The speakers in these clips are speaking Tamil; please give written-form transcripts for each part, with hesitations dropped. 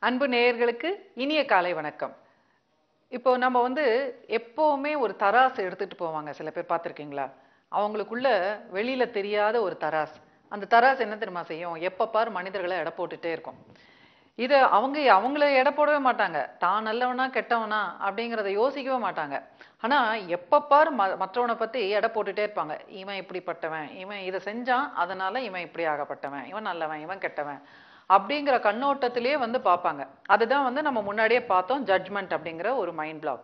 அன்பு நேயர்களுக்கு இனிய காலை வணக்கம். இப்போ நம்ம எப்பவுமே ஒரு தராசு எடுத்துட்டு போவாங்க. சில பேர் பார்த்திருக்கீங்களா? அவங்களுக்குள்ள வெளியில தெரியாத ஒரு தராசு. அந்த தராசு என்ன தெரியுமா செய்யும்? எப்ப பாரு மனிதர்களை எடை போட்டுட்டே இருக்கும். இத அவங்கள எடை போடவே மாட்டாங்க. தான் நல்லவனா கெட்டவனா அப்படிங்கிறத யோசிக்கவே மாட்டாங்க. ஆனா எப்ப பாரு மற்றவனை பத்தி எடை போட்டுட்டே இருப்பாங்க. இவன் இப்படிப்பட்டவன், இவன் இதை செஞ்சான், அதனால இவன் இப்படி ஆகப்பட்டவன், இவன் நல்லவன், இவன் கெட்டவன் அப்படிங்கிற கண்ணோட்டத்திலேயே பார்ப்பாங்க. அதுதான் நம்ம முன்னாடியே பார்த்தோம், ஜட்ஜ்மெண்ட் அப்படிங்கிற ஒரு மைண்ட் பிளாக்.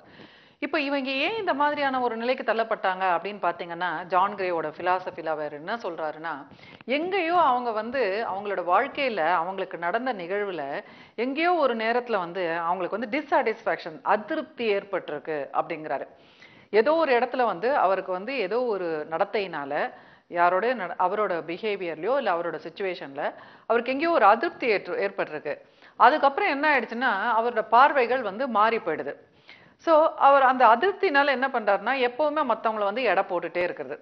இப்போ இவங்க ஏன் இந்த மாதிரியான ஒரு நிலைக்கு தள்ளப்பட்டாங்க அப்படின்னு பார்த்தீங்கன்னா, ஜான் கிரேவோட பிலாசபில அவர் என்ன சொல்றாருன்னா, எங்கேயோ அவங்க அவங்களோட வாழ்க்கையில அவங்களுக்கு நடந்த நிகழ்வுல எங்கேயோ ஒரு நேரத்துல அவங்களுக்கு டிஸ்சாட்டிஸ்ஃபேக்ஷன், அதிருப்தி ஏற்பட்டிருக்கு அப்படிங்கிறாரு. ஏதோ ஒரு இடத்துல அவருக்கு ஏதோ ஒரு நடத்தையினால யாரோட அவரோட பிஹேவியர்லயோ இல்ல அவரோட சிச்சுவேஷன்ல அவருக்கு எங்கேயோ ஒரு அதிருப்தி ஏற்பட்டிருக்கு. அதுக்கப்புறம் என்ன ஆயிடுச்சுன்னா அவரோட பார்வைகள் மாறி போயிடுது. ஸோ அவர் அந்த அதிருப்தினால என்ன பண்றாருன்னா எப்பவுமே மற்றவங்களை எடை போட்டுட்டே இருக்கிறது.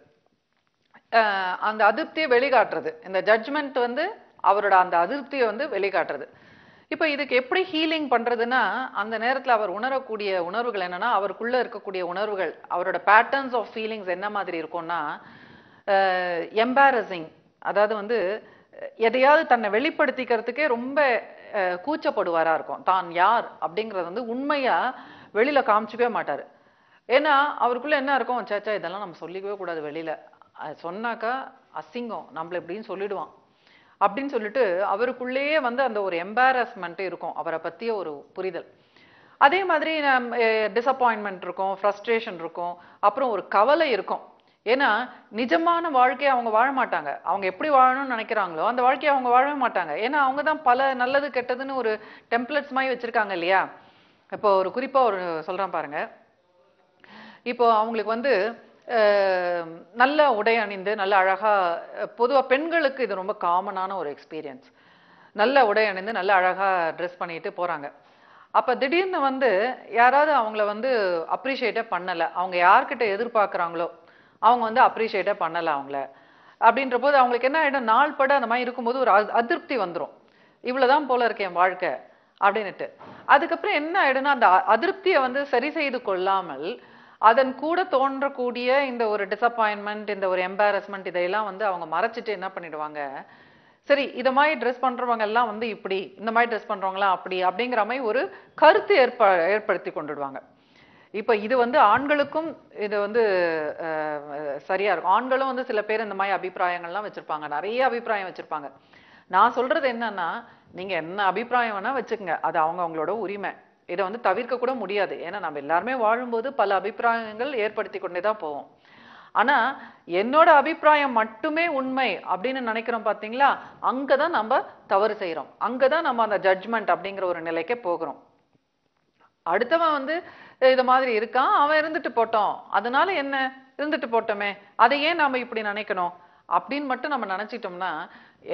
அந்த அதிருப்தியை வெளிக்காட்டுறது, இந்த ஜட்ஜ்மெண்ட் அவரோட அந்த அதிருப்தியை வெளிக்காட்டுறது. இப்போ இதுக்கு எப்படி ஹீலிங் பண்றதுன்னா, அந்த நேரத்தில் அவர் உணரக்கூடிய உணர்வுகள் என்னன்னா, அவருக்குள்ள இருக்கக்கூடிய உணர்வுகள், அவரோட பேட்டர்ன்ஸ் ஆஃப் ஃபீலிங்ஸ் என்ன மாதிரி இருக்கும்னா, எம்பாரசிங், அதாவது எதையாவது தன்னை வெளிப்படுத்திக்கிறதுக்கே ரொம்ப கூச்சப்படுவாரா இருக்கும். தான் யார் அப்படிங்கறது உண்மையா வெளியில காமிச்சுக்கவே மாட்டாரு. ஏன்னா அவருக்குள்ள என்ன இருக்கும், சேச்சா இதெல்லாம் நம்ம சொல்லிக்கவே கூடாது வெளியில, சொன்னாக்கா அசிங்கம், நம்மள எப்படின்னு சொல்லிடுவான் அப்படின்னு சொல்லிட்டு அவருக்குள்ளேயே அந்த ஒரு எம்பாரஸ்மெண்ட் இருக்கும், அவரை பத்திய ஒரு புரிதல். அதே மாதிரி டிசப்பாயின்மெண்ட் இருக்கும், ஃப்ரஸ்ட்ரேஷன் இருக்கும், அப்புறம் ஒரு கவலை இருக்கும். ஏன்னா நிஜமான வாழ்க்கையை அவங்க வாழ மாட்டாங்க. அவங்க எப்படி வாழணும்னு நினைக்கிறாங்களோ அந்த வாழ்க்கையை அவங்க வாழவே மாட்டாங்க. ஏன்னா அவங்க தான் பல நல்லது கெட்டதுன்னு ஒரு டெம்ப்ளேட்ஸ் மாதிரி வச்சிருக்காங்க இல்லையா. இப்போ ஒரு குறிப்பா ஒரு சொல்றேன் பாருங்க. இப்போ அவங்களுக்கு நல்ல உடை அணிந்து நல்ல அழகா, பொதுவாக பெண்களுக்கு இது ரொம்ப காமனான ஒரு எக்ஸ்பீரியன்ஸ். நல்ல உடை அணிந்து நல்ல அழகா ட்ரெஸ் பண்ணிட்டு போறாங்க. அப்ப திடீர்னு யாராவது அவங்கள அப்ரிஷியேட்டே பண்ணல, அவங்க யார்கிட்ட எதிர்பார்க்குறாங்களோ அவங்க அப்ரிஷியேட்டே பண்ணல அவங்கள அப்படின்ற போது அவங்களுக்கு என்ன ஆயிடும், நாள் பட அந்த மாதிரி இருக்கும்போது ஒரு அதிருப்தி வந்துடும். இவ்வளவுதான் போல இருக்கேன் என் வாழ்க்கை அப்படின்னுட்டு. அதுக்கப்புறம் என்ன ஆயிடும்னா அந்த அதிருப்தியை சரி செய்து கொள்ளாமல் அதன் கூட தோன்றக்கூடிய இந்த ஒரு டிசப்பாயின்மெண்ட், இந்த ஒரு எம்பாரஸ்மெண்ட், இதையெல்லாம் அவங்க மறைச்சிட்டு என்ன பண்ணிடுவாங்க, சரி இதை மாதிரி ட்ரெஸ் பண்றவங்க எல்லாம் இப்படி, இந்த மாதிரி ட்ரெஸ் பண்றவங்களாம் அப்படி அப்படிங்கிற மாதிரி ஒரு கருத்து ஏற்படுத்தி கொண்டுடுவாங்க. இப்ப இது ஆண்களுக்கும் இது சரியா இருக்கும். ஆண்களும் சில பேர் இந்த மாதிரி அபிப்பிராயங்கள்லாம் வச்சிருப்பாங்க, நிறைய அபிப்பிராயம் வச்சிருப்பாங்க. நான் சொல்றது என்னன்னா, நீங்க என்ன அபிப்பிராயம் வேணா வச்சுக்கோங்க, அது அவங்களோட உரிமை. இதை தவிர்க்க கூட முடியாது. ஏன்னா நம்ம எல்லாருமே வாழும்போது பல அபிப்பிராயங்கள் ஏற்படுத்தி கொண்டே தான் போவோம். ஆனா என்னோட அபிப்பிராயம் மட்டுமே உண்மை அப்படின்னு நினைக்கிறோம் பாத்தீங்களா, அங்கதான் நம்ம தவறு செய்யறோம். அங்கதான் நம்ம அந்த ஜட்ஜ்மெண்ட் அப்படிங்கிற ஒரு நிலைக்கே போகிறோம். அடுத்தவன் இது மாதிரி இருக்கான், அவன் இருந்துட்டு போட்டோம், அதனால என்ன, இருந்துட்டு போட்டோமே, அதை ஏன் நாம இப்படி நினைக்கணும் அப்படின்னு மட்டும் நம்ம நினைச்சிட்டோம்னா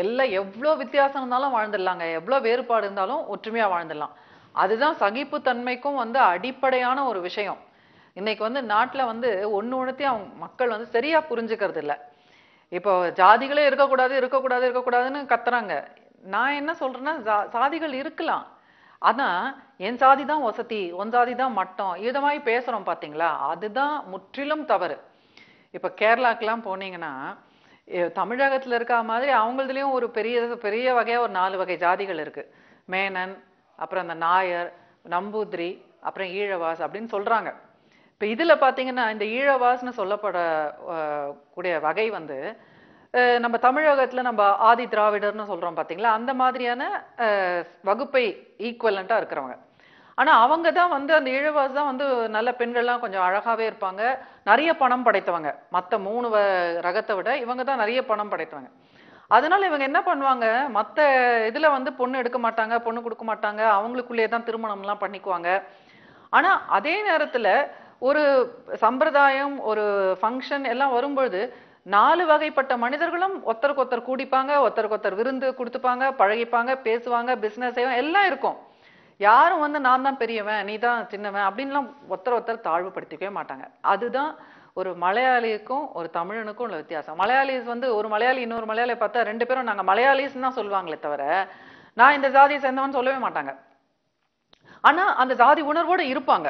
எல்லாம் எவ்வளோ வித்தியாசம் இருந்தாலும் வாழ்ந்துடலாங்க, எவ்வளோ வேறுபாடு இருந்தாலும் ஒற்றுமையா வாழ்ந்துடலாம். அதுதான் சகிப்புத்தன்மைக்கும் அடிப்படையான ஒரு விஷயம். இன்னைக்கு நாட்டுல ஒண்ணுத்தையும் அவங்க மக்கள் சரியா புரிஞ்சுக்கிறது இல்லை. இப்போ ஜாதிகளே இருக்கக்கூடாது இருக்கக்கூடாது இருக்கக்கூடாதுன்னு கத்துறாங்க. நான் என்ன சொல்றேன்னா, சாதிகள் இருக்கலாம், ஆனா என் சாதி தான் வசதி, உன் சாதி தான் மட்டம், இத மாதிரி பேசுறோம் பாத்தீங்களா, அதுதான் முற்றிலும் தவறு. இப்ப கேரளாக்கெல்லாம் போனீங்கன்னா தமிழகத்துல இருக்க மாதிரி அவங்களதுலயும் ஒரு பெரிய பெரிய வகையா ஒரு 4 வகை ஜாதிகள் இருக்கு. மேனன், அப்புறம் அந்த நாயர், நம்பூதிரி, அப்புறம் ஈழவாஸ் அப்படின்னு சொல்றாங்க. இப்ப இதுல பாத்தீங்கன்னா இந்த ஈழவாஸ்னு சொல்லப்பட கூடிய வகை நம்ம தமிழகத்துல நம்ம ஆதி திராவிடர்னு சொல்றோம் பாத்தீங்களா, அந்த மாதிரியான வகுப்பை ஈக்குவலண்டா இருக்கிறவங்க. ஆனா அவங்க தான் அந்த ஈழவாஸ் தான் நல்ல பெண்கள்லாம் கொஞ்சம் அழகாவே இருப்பாங்க, நிறைய பணம் படைத்தவங்க. மற்ற 3 ரகத்தை விட இவங்க தான் நிறைய பணம் படைத்தவங்க. அதனால இவங்க என்ன பண்ணுவாங்க, மற்ற இதுல பொண்ணு எடுக்க மாட்டாங்க, பொண்ணு கொடுக்க மாட்டாங்க, அவங்களுக்குள்ளேயே தான் திருமணம்லாம் பண்ணிக்குவாங்க. ஆனா அதே நேரத்துல ஒரு சம்பிரதாயம், ஒரு ஃபங்க்ஷன் எல்லாம் வரும்பொழுது 4 வகைப்பட்ட மனிதர்களும் ஒருத்தருக்கு ஒருத்தர் கூடிப்பாங்க, ஒருத்தருக்கு ஒருத்தர் விருந்து கொடுத்துப்பாங்க, பழகிப்பாங்க, பேசுவாங்க, பிசினஸ் செய்வாங்க, எல்லாம் இருக்கும். யாரும் நான் தான் பெரியவன், நீ தான் சின்னவன் அப்படின்லாம் ஒருத்தர் தாழ்வுபடுத்திக்கவே மாட்டாங்க. அதுதான் ஒரு மலையாளிக்கும் ஒரு தமிழனுக்கும் உள்ள வித்தியாசம். மலையாளிஸ் ஒரு மலையாளி இன்னொரு மலையாளியை பார்த்தா 2 பேரும் நாங்க மலையாளிஸ் தான் சொல்லுவாங்களே தவிர நான் இந்த ஜாதியை சேர்ந்தவன் சொல்லவே மாட்டாங்க. ஆனா அந்த ஜாதி உணர்வோட இருப்பாங்க.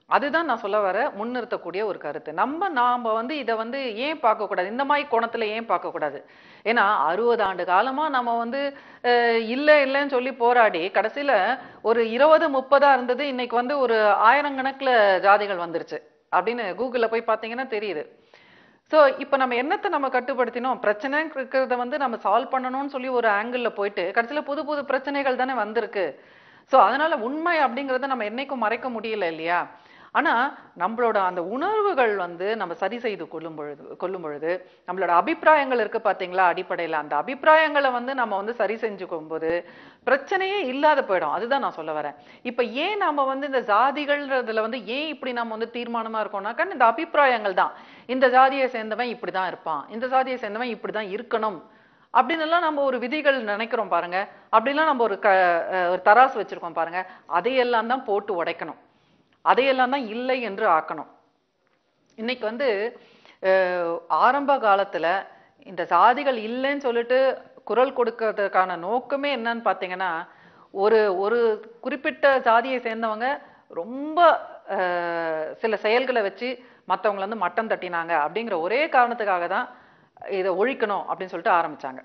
அதுதான் நான் சொல்ல வர முன்னிறுத்தக்கூடிய ஒரு கருத்து. நாம வந்து இத வந்து ஏன் பார்க்கக்கூடாது? இந்த மாதிரி கோணத்துல ஏன் பார்க்கக்கூடாது? ஏன்னா 60 ஆண்டு காலமா நம்ம வந்து இல்லன்னு சொல்லி போராடி கடைசியில ஒரு 20, 30 இருந்தது. இன்னைக்கு வந்து ஒரு 1000 கணக்குல ஜாதிகள் வந்துருச்சு அப்படின்னு கூகுள்ல போய் பார்த்தீங்கன்னா தெரியுது. சோ இப்ப நம்ம என்னத்தை நம்ம கட்டுப்படுத்தினோம்? பிரச்சனை இருக்கிறத வந்து நம்ம சால்வ் பண்ணணும்னு சொல்லி ஒரு ஆங்கிள் போயிட்டு கடைசியில புது புது பிரச்சனைகள் தானே வந்திருக்கு. சோ அதனால உண்மை அப்படிங்கறத நம்ம என்னைக்கும் மறைக்க முடியல இல்லையா? ஆனா நம்மளோட அந்த உணர்வுகள் வந்து நம்ம சரி செய்து கொள்ளும் பொழுது நம்மளோட அபிப்பிராயங்கள் இருக்கு பாத்தீங்களா? அடிப்படையில அந்த அபிப்பிராயங்களை வந்து நம்ம வந்து சரி செஞ்சுக்கும் போது பிரச்சனையே இல்லாத போயிடும். அதுதான் நான் சொல்ல வரேன். இப்ப ஏன் நாம வந்து இந்த ஜாதிகள்ன்றதுல வந்து ஏன் இப்படி நம்ம வந்து தீர்மானமா இருக்கோம்னாக்கா இந்த அபிப்பிராயங்கள் தான். இந்த ஜாதியை சேர்ந்தவன் இப்படிதான் இருப்பான், இந்த ஜாதியை சேர்ந்தவன் இப்படிதான் இருக்கணும் அப்படின்னு எல்லாம் நம்ம ஒரு விதிகள் நினைக்கிறோம் பாருங்க. அப்படிலாம் நம்ம ஒரு தராசு வச்சிருக்கோம் பாருங்க. அதையெல்லாம் தான் போட்டு உடைக்கணும். அதையெல்லாம் தான் இல்லை என்று ஆக்கணும். இன்னைக்கு வந்து ஆரம்ப காலத்துல இந்த சாதிகள் இல்லைன்னு சொல்லிட்டு குரல் கொடுக்கறதுக்கான நோக்கமே என்னன்னு பாத்தீங்கன்னா, ஒரு ஒரு குறிப்பிட்ட ஜாதியை சேர்ந்தவங்க ரொம்ப சில செயல்களை வச்சு மற்றவங்களை வந்து மட்டம் தட்டினாங்க அப்படிங்கிற ஒரே காரணத்துக்காக தான் இதை ஒழிக்கணும் அப்படின்னு சொல்லிட்டு ஆரம்பிச்சாங்க.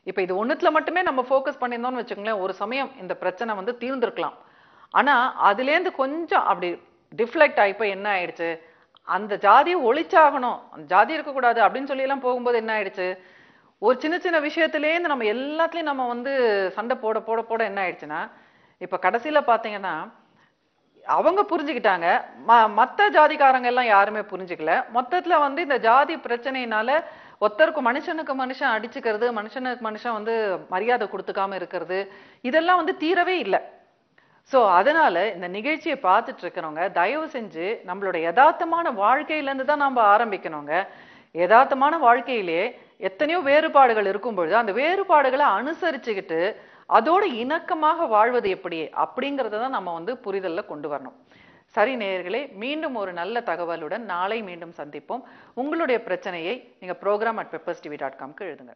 இப்ப இது ஒண்ணுத்துல மட்டுமே நம்ம ஃபோக்கஸ் பண்ணியிருந்தோம்னு வச்சுக்கோங்களேன், ஒரு சமயம் இந்த பிரச்சனை வந்து தீர்ந்திருக்கலாம். ஆனா அதுலேருந்து கொஞ்சம் அப்படி டிஃப்ளெக்ட் ஆகி போய் என்ன ஆயிடுச்சு, அந்த ஜாதியை ஒழிச்சாகணும், அந்த ஜாதி இருக்கக்கூடாது அப்படின்னு சொல்லி எல்லாம் போகும்போது என்ன ஆயிடுச்சு, ஒரு சின்ன சின்ன விஷயத்திலேருந்து நம்ம எல்லாத்துலயும் நம்ம வந்து சண்டை போட போட போட என்ன ஆயிடுச்சுன்னா, இப்ப கடைசியில பாத்தீங்கன்னா அவங்க புரிஞ்சுக்கிட்டாங்க, மத்த ஜாதிக்காரங்க எல்லாம் யாருமே புரிஞ்சுக்கல. மொத்தத்துல வந்து இந்த ஜாதி பிரச்சனையினால ஒருத்தருக்கு மனுஷனுக்கு மனுஷன் அடிச்சுக்கிறது, மனுஷனுக்கு மனுஷன் வந்து மரியாதை கொடுத்துக்காம இருக்கிறது, இதெல்லாம் வந்து தீரவே இல்லை. சோ அதனால இந்த நிகழ்ச்சியை பார்த்துட்டு இருக்கிறவங்க தயவு செஞ்சு நம்மளோட யதார்த்தமான வாழ்க்கையில இருந்து தான் நாம ஆரம்பிக்கணுங்க. யதார்த்தமான வாழ்க்கையிலே எத்தனையோ வேறுபாடுகள் இருக்கும் பொழுது அந்த வேறுபாடுகளை அனுசரிச்சுக்கிட்டு அதோட இணக்கமாக வாழ்வது எப்படி அப்படிங்கறத தான் நம்ம வந்து புரிதல்ல கொண்டு வரணும். சரி நேயர்களே, மீண்டும் ஒரு நல்ல தகவலுடன் நாளை மீண்டும் சந்திப்போம். உங்களுடைய பிரச்சனையை நீங்க program@pepperstv.com எழுதுங்க.